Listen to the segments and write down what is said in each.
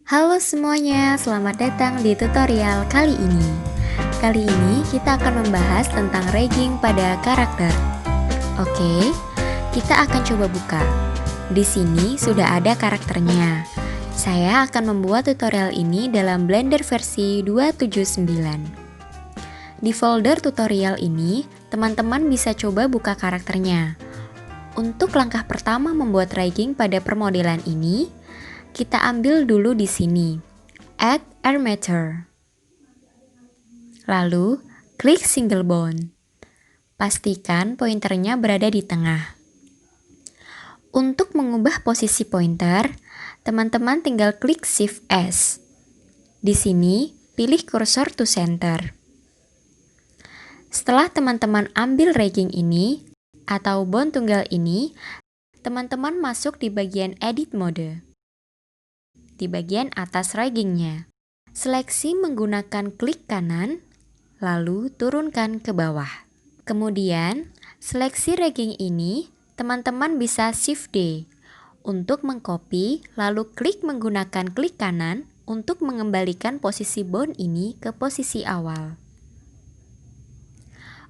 Halo semuanya, selamat datang di tutorial kali ini. Kali ini kita akan membahas tentang ragging pada karakter. Oke, kita akan coba buka. Di sini sudah ada karakternya. Saya akan membuat tutorial ini dalam Blender versi 279. Di folder tutorial ini, teman-teman bisa coba buka karakternya. Untuk langkah pertama membuat ragging pada permodelan ini, kita ambil dulu di sini, Add Armature. Lalu, klik single bond. Pastikan pointernya berada di tengah. Untuk mengubah posisi pointer, teman-teman tinggal klik Shift S. Di sini, pilih cursor to center. Setelah teman-teman ambil ragging ini, atau bond tunggal ini, teman-teman masuk di bagian Edit Mode. Di bagian atas raggingnya, seleksi menggunakan klik kanan, lalu turunkan ke bawah. Kemudian, seleksi ragging ini, teman-teman bisa Shift D untuk mengcopy, lalu klik menggunakan klik kanan untuk mengembalikan posisi bond ini ke posisi awal.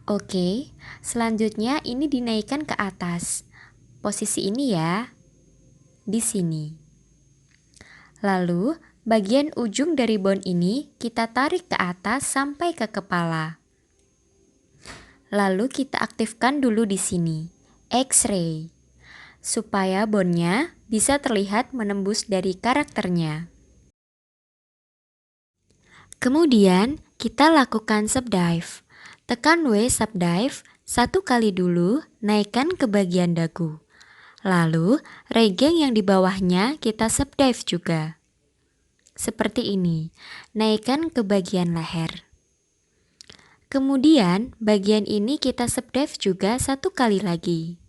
Oke, selanjutnya ini dinaikkan ke atas. Posisi ini ya, di sini. Lalu, bagian ujung dari bond ini kita tarik ke atas sampai ke kepala. Lalu kita aktifkan dulu di sini, X-ray, supaya bondnya bisa terlihat menembus dari karakternya. Kemudian, kita lakukan subdive. Tekan W subdive, satu kali dulu, naikkan ke bagian dagu. Lalu, ragging yang di bawahnya kita subdive juga. Seperti ini, naikkan ke bagian leher. Kemudian, bagian ini kita subdive juga satu kali lagi.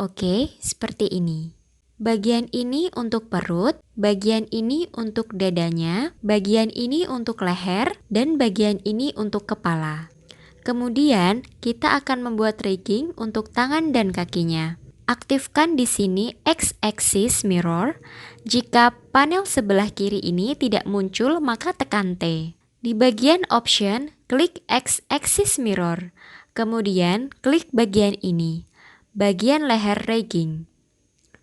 Oke, seperti ini. Bagian ini untuk perut, bagian ini untuk dadanya, bagian ini untuk leher, dan bagian ini untuk kepala. Kemudian, kita akan membuat ragging untuk tangan dan kakinya. Aktifkan di sini X-axis mirror. Jika panel sebelah kiri ini tidak muncul, maka tekan T. Di bagian option, klik X-axis mirror. Kemudian, klik bagian ini, bagian leher ragging.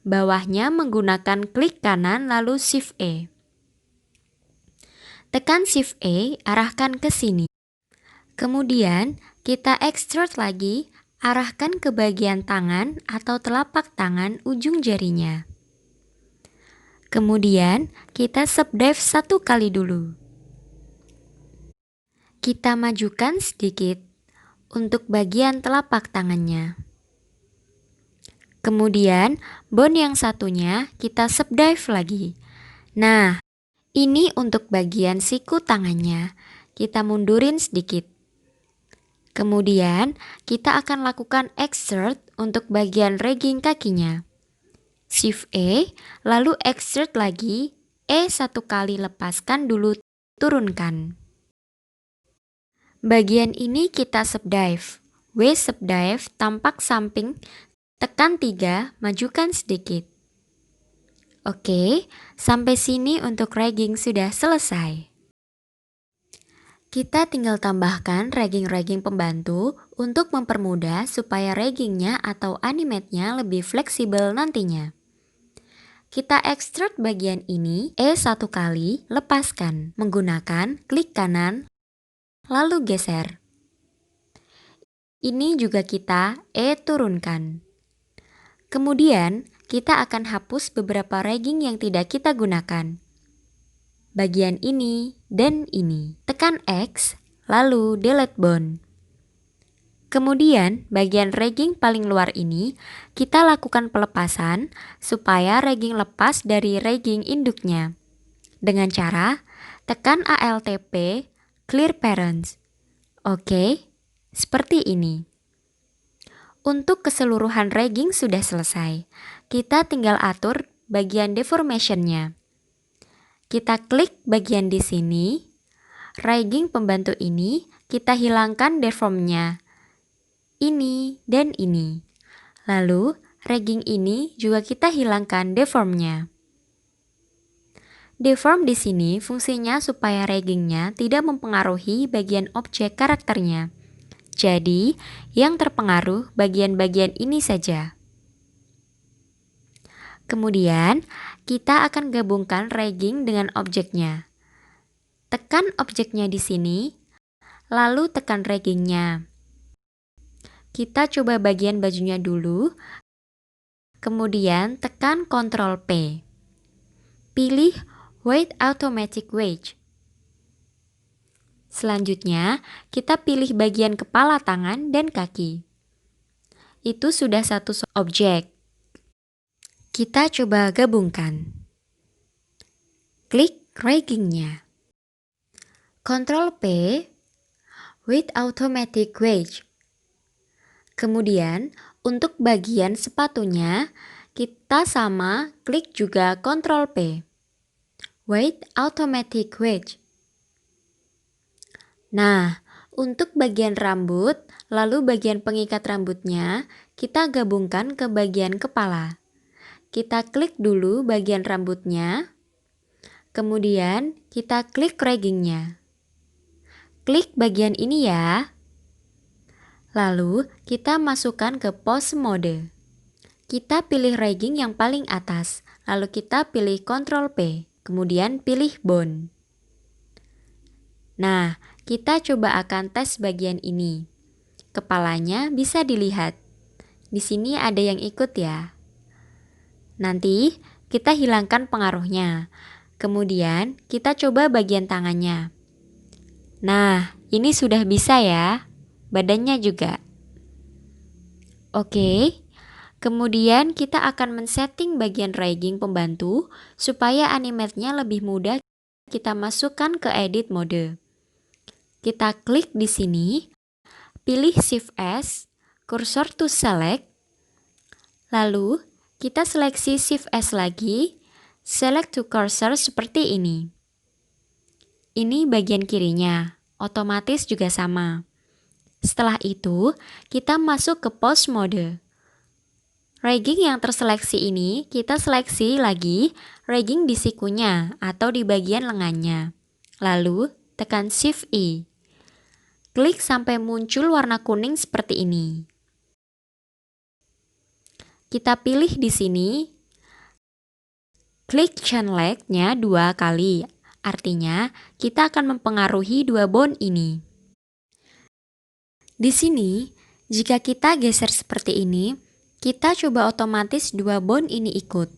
Bawahnya menggunakan klik kanan lalu Shift E. Tekan Shift E, arahkan ke sini. Kemudian, kita extrude lagi, arahkan ke bagian tangan atau telapak tangan ujung jarinya. Kemudian, kita subdive satu kali dulu. Kita majukan sedikit untuk bagian telapak tangannya. Kemudian, bond yang satunya kita subdive lagi. Nah, ini untuk bagian siku tangannya. Kita mundurin sedikit. Kemudian, kita akan lakukan extrude untuk bagian ragging kakinya. Shift E, lalu extrude lagi, E satu kali lepaskan dulu, turunkan. Bagian ini kita subdive. W subdive, tampak samping, tekan 3, majukan sedikit. Oke, sampai sini untuk ragging sudah selesai. Kita tinggal tambahkan ragging-ragging pembantu untuk mempermudah supaya raggingnya atau animate-nya lebih fleksibel nantinya. Kita extrude bagian ini, E satu kali, lepaskan, menggunakan klik kanan, lalu geser. Ini juga kita E turunkan. Kemudian, kita akan hapus beberapa ragging yang tidak kita gunakan. Bagian ini dan ini. Tekan X, lalu delete bond. Kemudian, bagian ragging paling luar ini, kita lakukan pelepasan supaya ragging lepas dari ragging induknya. Dengan cara, tekan ALTP, clear parents. Oke, seperti ini. Untuk keseluruhan ragging sudah selesai. Kita tinggal atur bagian deformation-nya. Kita klik bagian di sini, ragging pembantu ini, kita hilangkan deformnya. Ini dan ini. Lalu, ragging ini juga kita hilangkan deformnya. Deform di sini fungsinya supaya raggingnya tidak mempengaruhi bagian objek karakternya. Jadi, yang terpengaruh bagian-bagian ini saja. Kemudian, kita akan gabungkan ragging dengan objeknya. Tekan objeknya di sini, lalu tekan raggingnya. Kita coba bagian bajunya dulu, kemudian tekan Ctrl P. Pilih Weight Automatic Wedge. Selanjutnya, kita pilih bagian kepala tangan dan kaki. Itu sudah satu objek. Kita coba gabungkan. Klik raggingnya. Ctrl P, Weight Automatic Wedge. Kemudian, untuk bagian sepatunya, kita sama klik juga Ctrl P. Weight Automatic Wedge. Nah, untuk bagian rambut, lalu bagian pengikat rambutnya, kita gabungkan ke bagian kepala. Kita klik dulu bagian rambutnya, kemudian kita klik raggingnya. Klik bagian ini ya. Lalu, kita masukkan ke pose mode. Kita pilih ragging yang paling atas, lalu kita pilih Ctrl P, kemudian pilih bone. Nah, kita coba akan tes bagian ini. Kepalanya bisa dilihat. Di sini ada yang ikut ya. Nanti kita hilangkan pengaruhnya. Kemudian kita coba bagian tangannya. Nah, ini sudah bisa ya. Badannya juga. Oke. Kemudian kita akan men-setting bagian ragging pembantu supaya animate-nya lebih mudah. Kita masukkan ke edit mode. Kita klik di sini, pilih Shift S, cursor to select, lalu kita seleksi Shift S lagi, select to cursor seperti ini. Ini bagian kirinya, otomatis juga sama. Setelah itu, kita masuk ke pose mode. Ragging yang terseleksi ini, kita seleksi lagi ragging di sikunya atau di bagian lengannya. Lalu, tekan Shift I. Klik sampai muncul warna kuning seperti ini. Kita pilih di sini, klik chain leg-nya 2 kali. Artinya, kita akan mempengaruhi 2 bone ini. Di sini, jika kita geser seperti ini, kita coba otomatis 2 bone ini ikut.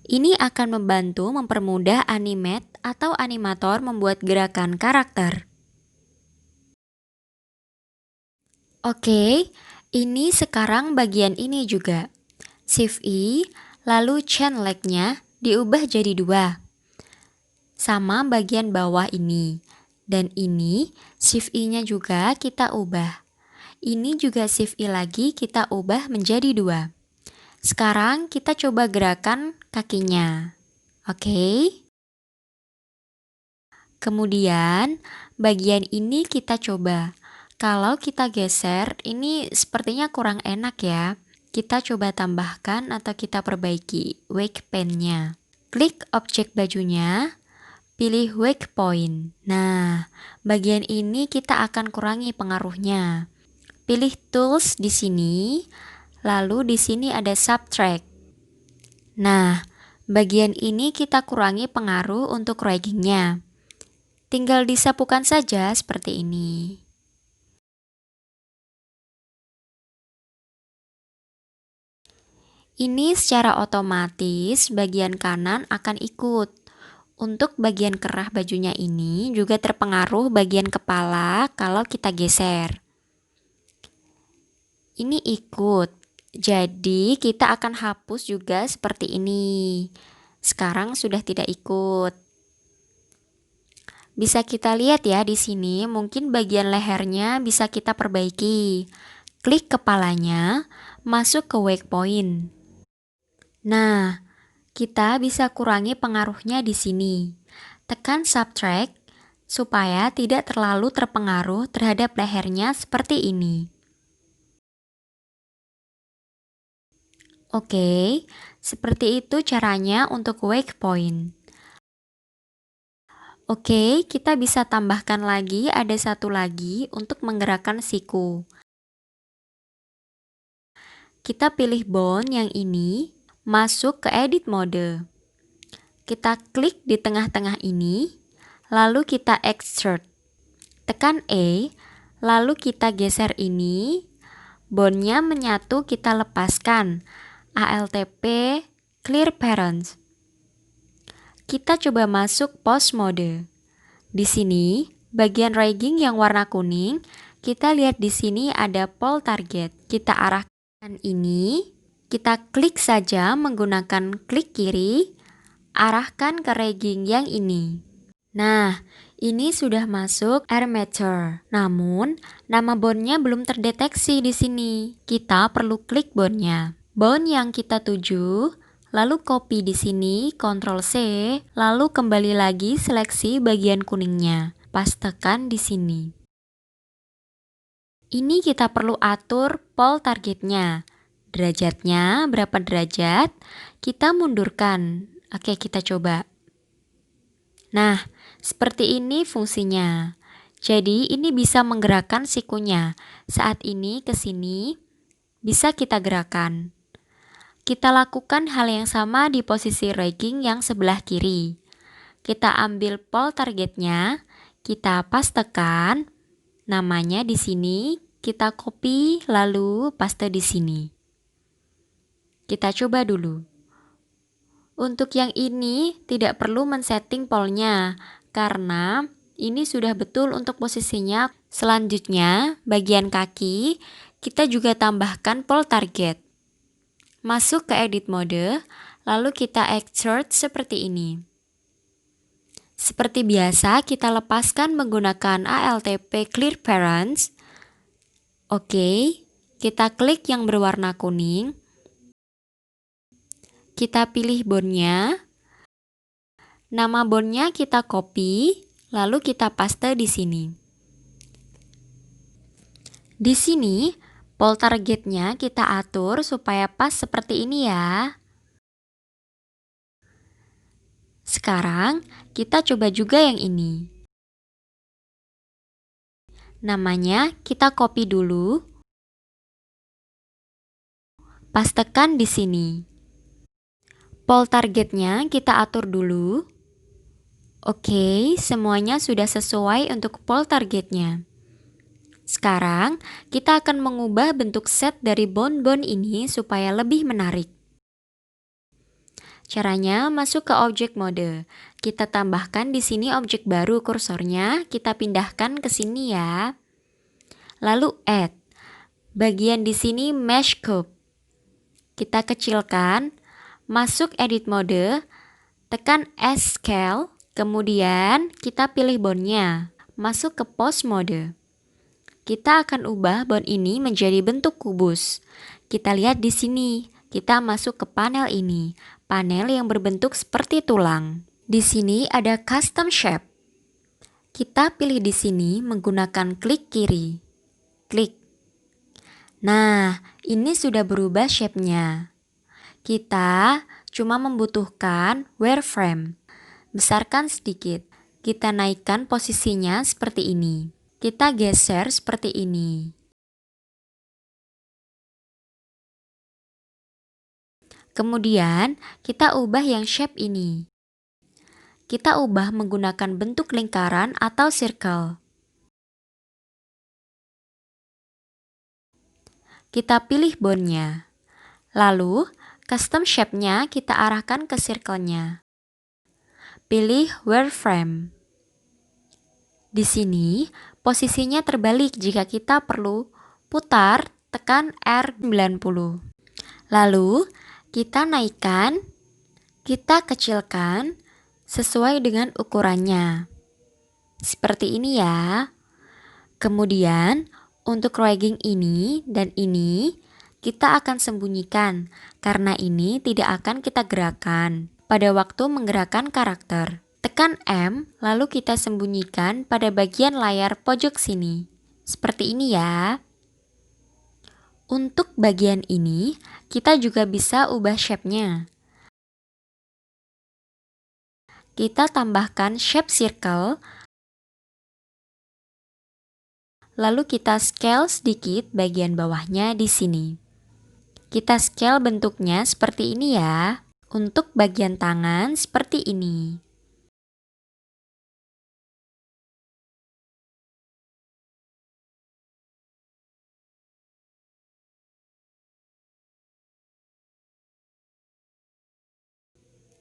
Ini akan membantu mempermudah animate atau animator membuat gerakan karakter. Oke, ini sekarang bagian ini juga. Shift I, lalu chain leg-nya diubah jadi 2. Sama bagian bawah ini. Dan ini Shift I-nya juga kita ubah. Ini juga Shift I lagi kita ubah menjadi 2. Sekarang kita coba gerakan kakinya. Oke. Kemudian bagian ini kita coba. Kalau kita geser, ini sepertinya kurang enak ya. Kita coba tambahkan atau kita perbaiki wake pen-nya. Klik objek bajunya, pilih wake point. Nah, bagian ini kita akan kurangi pengaruhnya. Pilih tools di sini, lalu di sini ada subtract. Nah, bagian ini kita kurangi pengaruh untuk raggingnya. Tinggal disapukan saja seperti ini. Ini secara otomatis bagian kanan akan ikut. Untuk bagian kerah bajunya ini juga terpengaruh bagian kepala kalau kita geser. Ini ikut. Jadi kita akan hapus juga seperti ini. Sekarang sudah tidak ikut. Bisa kita lihat ya di sini, mungkin bagian lehernya bisa kita perbaiki. Klik kepalanya, masuk ke wake point. Nah, kita bisa kurangi pengaruhnya di sini. Tekan subtract supaya tidak terlalu terpengaruh terhadap lehernya seperti ini. Oke, seperti itu caranya untuk wake point. Oke, kita bisa tambahkan lagi, ada satu lagi untuk menggerakkan siku. Kita pilih bone yang ini, masuk ke edit mode. Kita klik di tengah-tengah ini, lalu kita extrude. Tekan E, lalu kita geser ini, bone-nya menyatu, kita lepaskan. ALTP Clear Parents. Kita coba masuk pose mode. Di sini, bagian rigging yang warna kuning, kita lihat di sini ada pole target. Kita arahkan ini, kita klik saja menggunakan klik kiri, arahkan ke rigging yang ini. Nah, ini sudah masuk armature. Namun, nama bone-nya belum terdeteksi di sini. Kita perlu klik bone-nya. Bone yang kita tuju, lalu copy di sini, Ctrl C, lalu kembali lagi seleksi bagian kuningnya. Pastekan di sini. Ini kita perlu atur pole targetnya. Derajatnya berapa derajat? Kita mundurkan. Oke, kita coba. Nah, seperti ini fungsinya. Jadi ini bisa menggerakkan sikunya. Saat ini ke sini bisa kita gerakan. Kita lakukan hal yang sama di posisi rigging yang sebelah kiri. Kita ambil pole targetnya, kita pastekan namanya di sini, kita copy lalu paste di sini. Kita coba dulu. Untuk yang ini tidak perlu men-setting pole-nya karena ini sudah betul untuk posisinya. Selanjutnya, bagian kaki kita juga tambahkan pole target. Masuk ke edit mode, lalu kita extrude seperti ini. Seperti biasa, kita lepaskan menggunakan ALTP Clear Parents. Oke, kita klik yang berwarna kuning. Kita pilih bone-nya. Nama bone-nya kita copy, lalu kita paste di sini. Di sini, pole targetnya kita atur supaya pas seperti ini ya. Sekarang, kita coba juga yang ini. Namanya kita copy dulu. Pastekan di sini. Pole targetnya kita atur dulu. Oke, semuanya sudah sesuai untuk pole targetnya. Sekarang, kita akan mengubah bentuk set dari bone-bone ini supaya lebih menarik. Caranya, masuk ke object mode. Kita tambahkan di sini objek baru, kursornya kita pindahkan ke sini ya. Lalu add. Bagian di sini mesh cube. Kita kecilkan, masuk edit mode, tekan S scale, kemudian kita pilih bone-nya. Masuk ke pose mode. Kita akan ubah bone ini menjadi bentuk kubus. Kita lihat di sini, kita masuk ke panel ini, panel yang berbentuk seperti tulang. Di sini ada custom shape. Kita pilih di sini menggunakan klik kiri. Klik. Nah, ini sudah berubah shape-nya. Kita cuma membutuhkan wireframe. Besarkan sedikit. Kita naikkan posisinya seperti ini. Kita geser seperti ini. Kemudian, kita ubah yang shape ini. Kita ubah menggunakan bentuk lingkaran atau circle. Kita pilih bone-nya. Lalu, custom shape-nya kita arahkan ke circle-nya. Pilih wireframe. Di sini, posisinya terbalik jika kita perlu putar, tekan R90. Lalu, kita naikkan, kita kecilkan sesuai dengan ukurannya. Seperti ini ya. Kemudian, untuk rigging ini dan ini, kita akan sembunyikan karena ini tidak akan kita gerakan pada waktu menggerakkan karakter. Tekan M, lalu kita sembunyikan pada bagian layar pojok sini. Seperti ini ya. Untuk bagian ini, kita juga bisa ubah shape-nya. kita tambahkan shape circle, lalu kita scale sedikit bagian bawahnya di sini. Kita scale bentuknya seperti ini ya. Untuk bagian tangan seperti ini.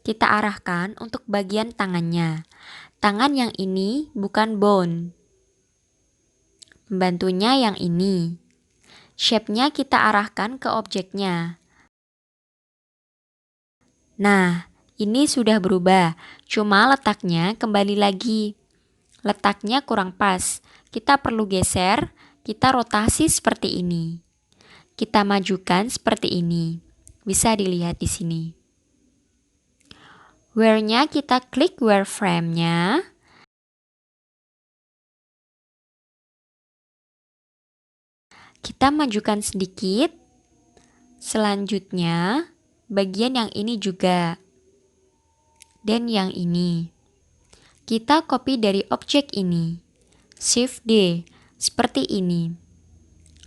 Kita arahkan untuk bagian tangannya. Tangan yang ini bukan bone. Pembantunya yang ini. Shape-nya kita arahkan ke objeknya. Nah, ini sudah berubah. Cuma letaknya kembali lagi. Letaknya kurang pas. Kita perlu geser, kita rotasi seperti ini. Kita majukan seperti ini. Bisa dilihat di sini. Where-nya kita klik wireframe-nya. Kita majukan sedikit. Selanjutnya, bagian yang ini juga. Dan yang ini. Kita copy dari objek ini. Shift D, seperti ini.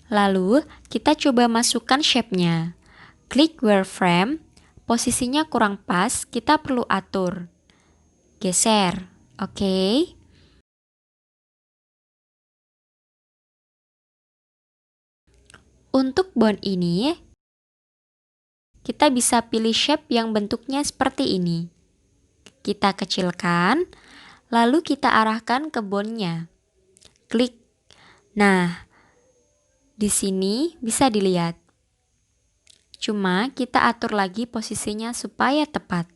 Lalu, kita coba masukkan shape-nya. Klik wireframe, posisinya kurang pas, kita perlu atur. Geser, oke. Untuk bone ini, kita bisa pilih shape yang bentuknya seperti ini. Kita kecilkan, lalu kita arahkan ke bone-nya. Klik. Nah, di sini bisa dilihat. Cuma kita atur lagi posisinya supaya tepat.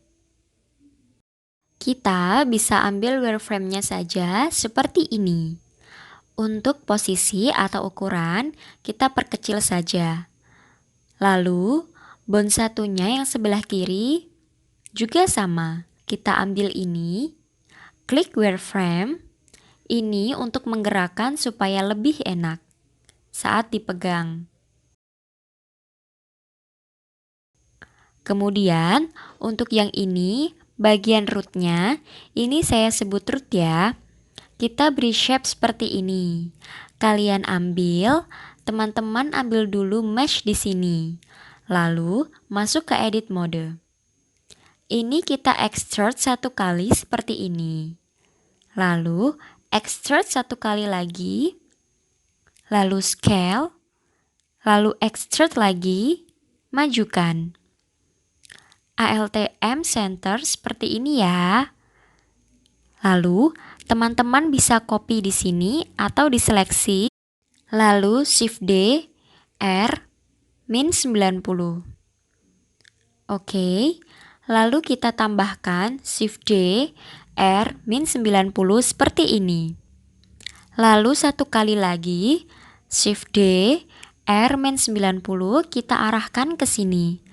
Kita bisa ambil wireframe-nya saja seperti ini. Untuk posisi atau ukuran, kita perkecil saja. Lalu, bone satunya yang sebelah kiri juga sama. Kita ambil ini, klik wireframe. Ini untuk menggerakkan supaya lebih enak saat dipegang. Kemudian, untuk yang ini, bagian root-nya, ini saya sebut root ya. Kita beri shape seperti ini. Kalian ambil, teman-teman ambil dulu mesh di sini. Lalu, masuk ke edit mode. Ini kita extrude satu kali seperti ini. Lalu, extrude satu kali lagi. Lalu scale. Lalu extrude lagi. Majukan. ALTM center seperti ini ya. Lalu, teman-teman bisa copy di sini atau diseleksi. Lalu Shift D, R, min 90. Oke, lalu kita tambahkan Shift D, R, min 90 seperti ini. Lalu satu kali lagi, Shift D, R, min 90 kita arahkan ke sini.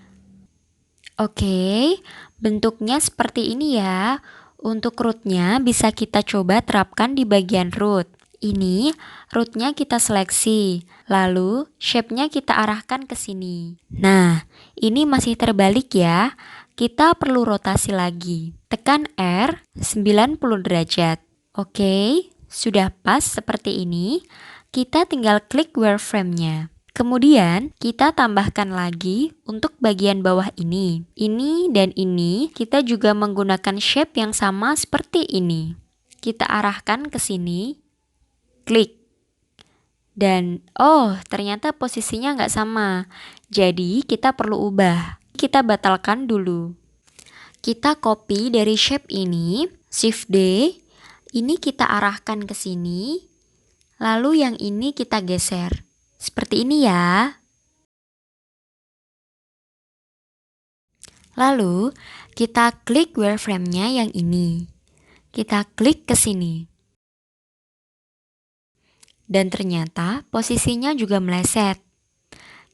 Oke, bentuknya seperti ini ya. Untuk root-nya bisa kita coba terapkan di bagian root. Ini root-nya kita seleksi, lalu shape-nya kita arahkan ke sini. Nah, ini masih terbalik ya. Kita perlu rotasi lagi. Tekan R 90 derajat. Oke, sudah pas seperti ini. Kita tinggal klik wireframe-nya. Kemudian, kita tambahkan lagi untuk bagian bawah ini. Ini dan ini, kita juga menggunakan shape yang sama seperti ini. Kita arahkan ke sini, klik. Dan, oh, ternyata posisinya nggak sama. Jadi, kita perlu ubah. Kita batalkan dulu. Kita copy dari shape ini, Shift D. Ini kita arahkan ke sini. Lalu yang ini kita geser. Seperti ini ya. Lalu, kita klik wireframe-nya yang ini. Kita klik ke sini. Dan ternyata posisinya juga meleset.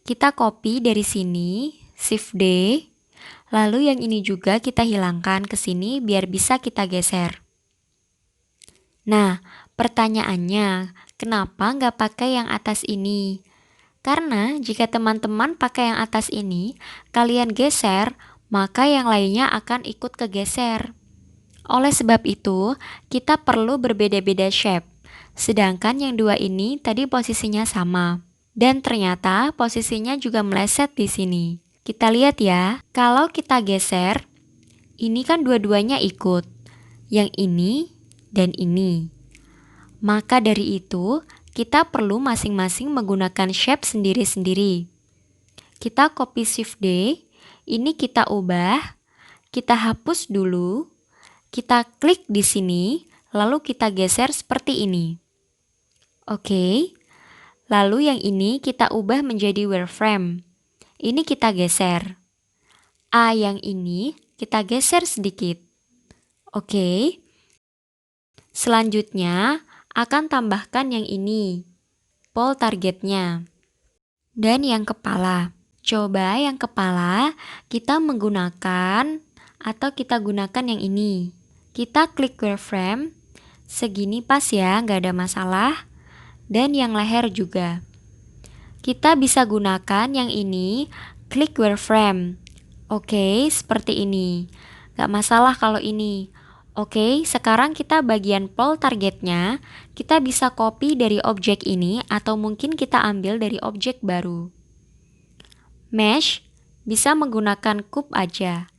Kita copy dari sini, Shift D. Lalu yang ini juga kita hilangkan ke sini biar bisa kita geser. Nah, pertanyaannya, kenapa nggak pakai yang atas ini? Karena jika teman-teman pakai yang atas ini, kalian geser, maka yang lainnya akan ikut kegeser. Oleh sebab itu, kita perlu berbeda-beda shape. Sedangkan yang dua ini tadi posisinya sama. Dan ternyata posisinya juga meleset di sini. Kita lihat ya, kalau kita geser, ini kan dua-duanya ikut. Yang ini dan ini. Maka dari itu, kita perlu masing-masing menggunakan shape sendiri-sendiri. Kita copy Shift D, ini kita ubah, kita hapus dulu, kita klik di sini, lalu kita geser seperti ini. Oke, lalu yang ini kita ubah menjadi wireframe. Ini kita geser. A yang ini kita geser sedikit. Oke, selanjutnya akan tambahkan yang ini, pole targetnya. Dan yang kepala. Coba yang kepala kita menggunakan atau kita gunakan yang ini. Kita klik wireframe, segini pas ya, nggak ada masalah. Dan yang leher juga. Kita bisa gunakan yang ini, klik wireframe. Oke, seperti ini. Nggak masalah kalau ini. Oke, sekarang kita bagian pole targetnya, kita bisa copy dari objek ini atau mungkin kita ambil dari objek baru. Mesh bisa menggunakan cube aja.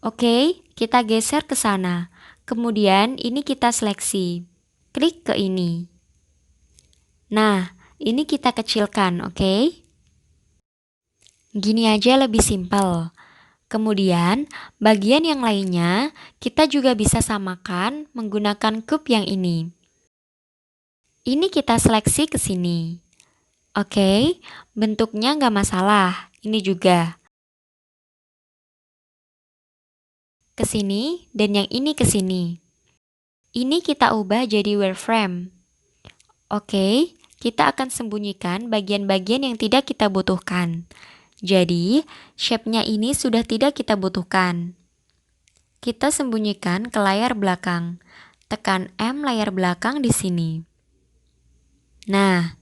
Oke, kita geser ke sana. Kemudian ini kita seleksi. Klik ke ini. Nah, ini kita kecilkan, oke? Gini aja lebih simpel. Kemudian, bagian yang lainnya kita juga bisa samakan menggunakan cube yang ini. Ini kita seleksi ke sini. Oke, bentuknya nggak masalah. Ini juga. Ke sini dan yang ini ke sini. Ini kita ubah jadi wireframe. Oke, kita akan sembunyikan bagian-bagian yang tidak kita butuhkan. Jadi, shape-nya ini sudah tidak kita butuhkan. Kita sembunyikan ke layar belakang. Tekan M layar belakang di sini. Nah,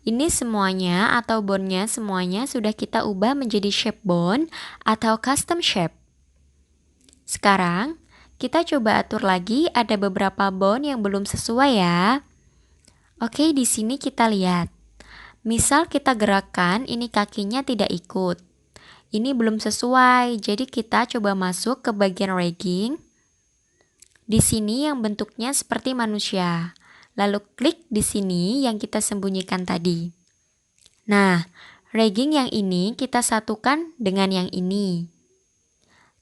ini semuanya atau bone-nya semuanya sudah kita ubah menjadi shape bone atau custom shape. Sekarang, kita coba atur lagi ada beberapa bone yang belum sesuai ya. Oke, di sini kita lihat. Misal kita gerakkan, ini kakinya tidak ikut. Ini belum sesuai, jadi kita coba masuk ke bagian rigging. Di sini yang bentuknya seperti manusia. Lalu klik di sini yang kita sembunyikan tadi. Nah, rigging yang ini kita satukan dengan yang ini.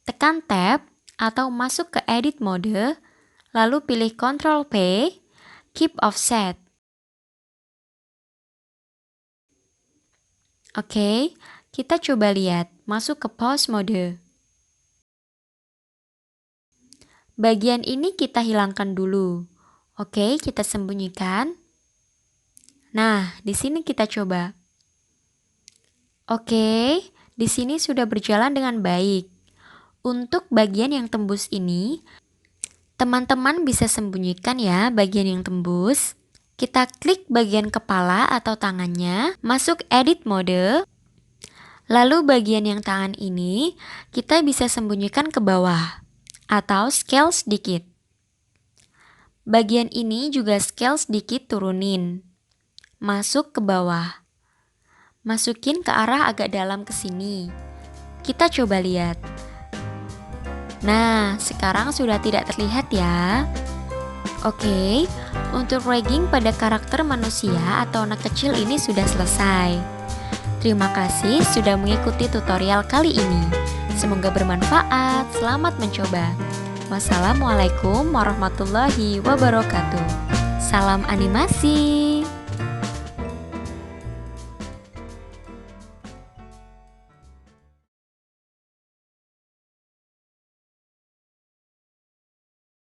Tekan Tab atau masuk ke Edit Mode, lalu pilih Ctrl P, Keep Offset. Oke, kita coba lihat, masuk ke Pause Mode. Bagian ini kita hilangkan dulu. Oke, kita sembunyikan. Nah, di sini kita coba. Oke, di sini sudah berjalan dengan baik. Untuk bagian yang tembus ini, teman-teman bisa sembunyikan ya bagian yang tembus. Kita klik bagian kepala atau tangannya, masuk Edit Mode. Lalu bagian yang tangan ini, kita bisa sembunyikan ke bawah atau scale sedikit. Bagian ini juga scale sedikit turunin. Masuk ke bawah. Masukin ke arah agak dalam ke sini. Kita coba lihat. Nah, sekarang sudah tidak terlihat ya. Oke, untuk rigging pada karakter manusia atau anak kecil ini sudah selesai. Terima kasih sudah mengikuti tutorial kali ini. Semoga bermanfaat. Selamat mencoba. Wassalamualaikum warahmatullahi wabarakatuh. Salam animasi.